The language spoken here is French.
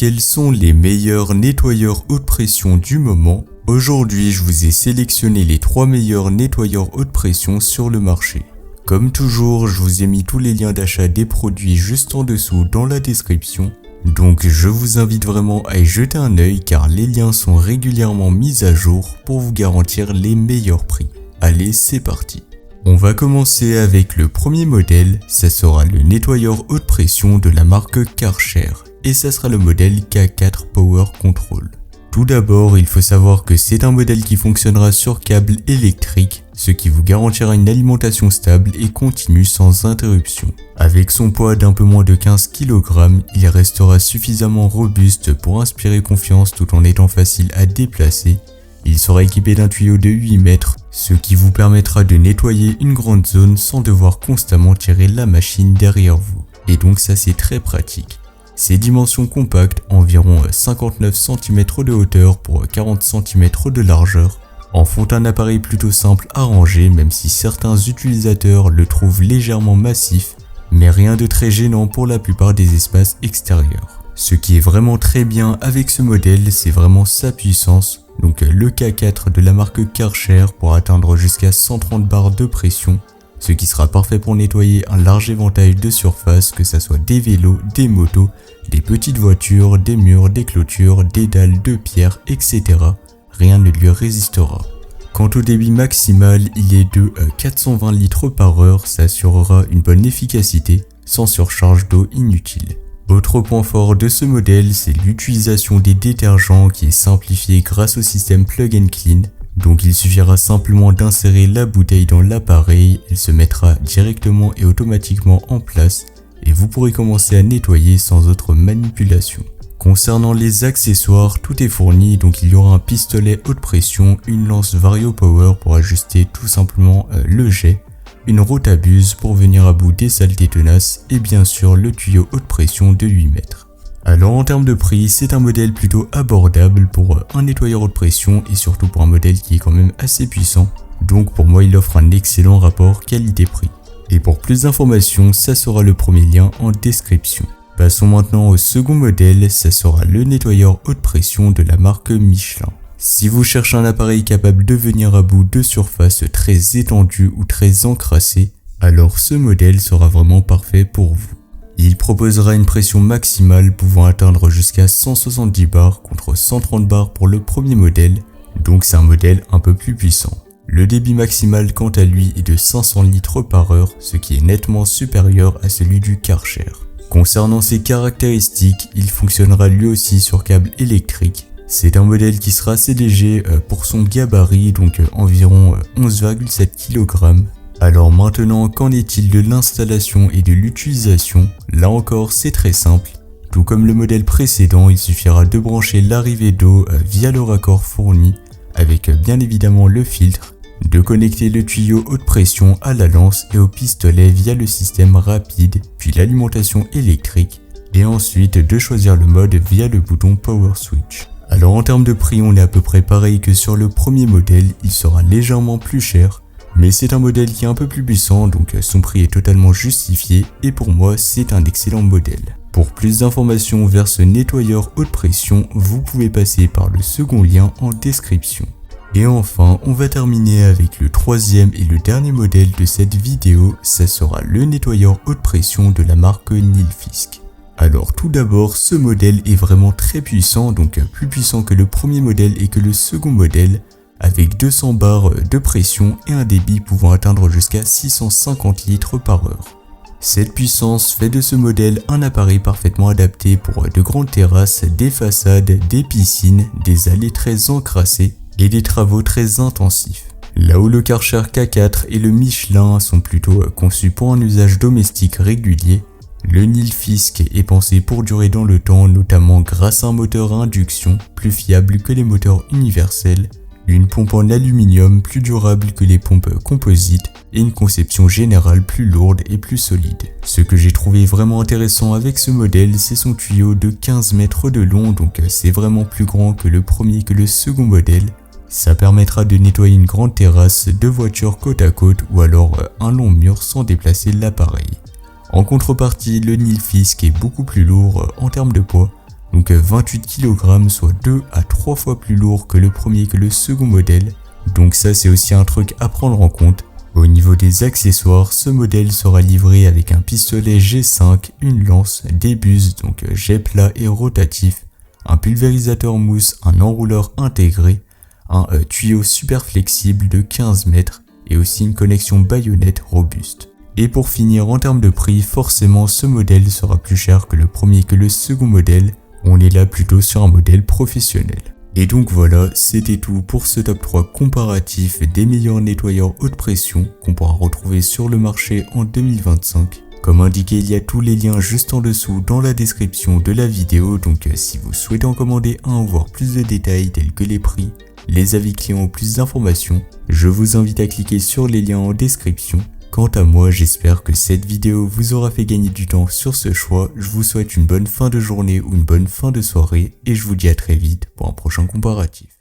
Quels sont les meilleurs nettoyeurs haute pression du moment? Aujourd'hui, je vous ai sélectionné les 3 meilleurs nettoyeurs haute pression sur le marché. Comme toujours, je vous ai mis tous les liens d'achat des produits juste en dessous dans la description. Donc je vous invite vraiment à y jeter un œil car les liens sont régulièrement mis à jour pour vous garantir les meilleurs prix. Allez, c'est parti. On va commencer avec le premier modèle, ça sera le nettoyeur haute pression de la marque Karcher et ça sera le modèle K4 Power Control. Tout d'abord, il faut savoir que c'est un modèle qui fonctionnera sur câble électrique, ce qui vous garantira une alimentation stable et continue sans interruption. Avec son poids d'un peu moins de 15 kg, il restera suffisamment robuste pour inspirer confiance tout en étant facile à déplacer. Il sera équipé d'un tuyau de 8 mètres, ce qui vous permettra de nettoyer une grande zone sans devoir constamment tirer la machine derrière vous. Et donc ça c'est très pratique. Ses dimensions compactes, environ 59 cm de hauteur pour 40 cm de largeur, en font un appareil plutôt simple à ranger même si certains utilisateurs le trouvent légèrement massif, mais rien de très gênant pour la plupart des espaces extérieurs. Ce qui est vraiment très bien avec ce modèle, c'est vraiment sa puissance. Donc le K4 de la marque Karcher pour atteindre jusqu'à 130 bars de pression, ce qui sera parfait pour nettoyer un large éventail de surfaces, que ce soit des vélos, des motos, des petites voitures, des murs, des clôtures, des dalles de pierre, etc. Rien ne lui résistera. Quant au débit maximal, il est de 420 litres par heure, ça assurera une bonne efficacité, sans surcharge d'eau inutile. Autre point fort de ce modèle, c'est l'utilisation des détergents qui est simplifiée grâce au système Plug and Clean. Donc il suffira simplement d'insérer la bouteille dans l'appareil, elle se mettra directement et automatiquement en place et vous pourrez commencer à nettoyer sans autre manipulation. Concernant les accessoires, tout est fourni, donc il y aura un pistolet haute pression, une lance Vario Power pour ajuster tout simplement le jet, une rotabuse pour venir à bout des saletés tenaces et bien sûr le tuyau haute pression de 8 mètres. Alors en termes de prix, c'est un modèle plutôt abordable pour un nettoyeur haute pression et surtout pour un modèle qui est quand même assez puissant. Donc pour moi il offre un excellent rapport qualité-prix. Et pour plus d'informations, ça sera le premier lien en description. Passons maintenant au second modèle, ça sera le nettoyeur haute pression de la marque Michelin. Si vous cherchez un appareil capable de venir à bout de surfaces très étendues ou très encrassées, alors ce modèle sera vraiment parfait pour vous. Il proposera une pression maximale pouvant atteindre jusqu'à 170 bars contre 130 bars pour le premier modèle, donc c'est un modèle un peu plus puissant. Le débit maximal quant à lui est de 500 litres par heure, ce qui est nettement supérieur à celui du Karcher. Concernant ses caractéristiques, il fonctionnera lui aussi sur câble électrique. C'est un modèle qui sera assez léger pour son gabarit, donc environ 11,7 kg. Alors maintenant, qu'en est-il de l'installation et de l'utilisation? Là encore, c'est très simple. Tout comme le modèle précédent, il suffira de brancher l'arrivée d'eau via le raccord fourni, avec bien évidemment le filtre, de connecter le tuyau haute pression à la lance et au pistolet via le système rapide, puis l'alimentation électrique, et ensuite de choisir le mode via le bouton Power Switch. Alors en termes de prix, on est à peu près pareil que sur le premier modèle, il sera légèrement plus cher, mais c'est un modèle qui est un peu plus puissant, donc son prix est totalement justifié et pour moi c'est un excellent modèle. Pour plus d'informations vers ce nettoyeur haute pression, vous pouvez passer par le second lien en description. Et enfin, on va terminer avec le troisième et le dernier modèle de cette vidéo, ça sera le nettoyeur haute pression de la marque Nilfisk. Alors tout d'abord, ce modèle est vraiment très puissant, donc plus puissant que le premier modèle et que le second modèle, avec 200 bars de pression et un débit pouvant atteindre jusqu'à 650 litres par heure. Cette puissance fait de ce modèle un appareil parfaitement adapté pour de grandes terrasses, des façades, des piscines, des allées très encrassées et des travaux très intensifs. Là où le Karcher K4 et le Michelin sont plutôt conçus pour un usage domestique régulier, le Nilfisk est pensé pour durer dans le temps, notamment grâce à un moteur à induction plus fiable que les moteurs universels, une pompe en aluminium plus durable que les pompes composites et une conception générale plus lourde et plus solide. Ce que j'ai trouvé vraiment intéressant avec ce modèle, c'est son tuyau de 15 mètres de long, donc c'est vraiment plus grand que le premier et que le second modèle. Ça permettra de nettoyer une grande terrasse, deux voitures côte à côte ou alors un long mur sans déplacer l'appareil. En contrepartie, le Nilfisk est beaucoup plus lourd en termes de poids, donc 28 kg, soit 2 à 3 fois plus lourd que le premier et que le second modèle. Donc ça c'est aussi un truc à prendre en compte. Au niveau des accessoires, ce modèle sera livré avec un pistolet G5, une lance, des buses, donc jet plat et rotatif, un pulvérisateur mousse, un enrouleur intégré, un tuyau super flexible de 15 mètres et aussi une connexion baïonnette robuste. Et pour finir, en termes de prix, forcément ce modèle sera plus cher que le premier et que le second modèle. On est là plutôt sur un modèle professionnel. Et donc voilà, c'était tout pour ce top 3 comparatif des meilleurs nettoyeurs haute pression qu'on pourra retrouver sur le marché en 2025. Comme indiqué, il y a tous les liens juste en dessous dans la description de la vidéo, donc si vous souhaitez en commander un ou voir plus de détails tels que les prix, les avis clients ou plus d'informations, je vous invite à cliquer sur les liens en description. Quant à moi, j'espère que cette vidéo vous aura fait gagner du temps sur ce choix. Je vous souhaite une bonne fin de journée ou une bonne fin de soirée et je vous dis à très vite pour un prochain comparatif.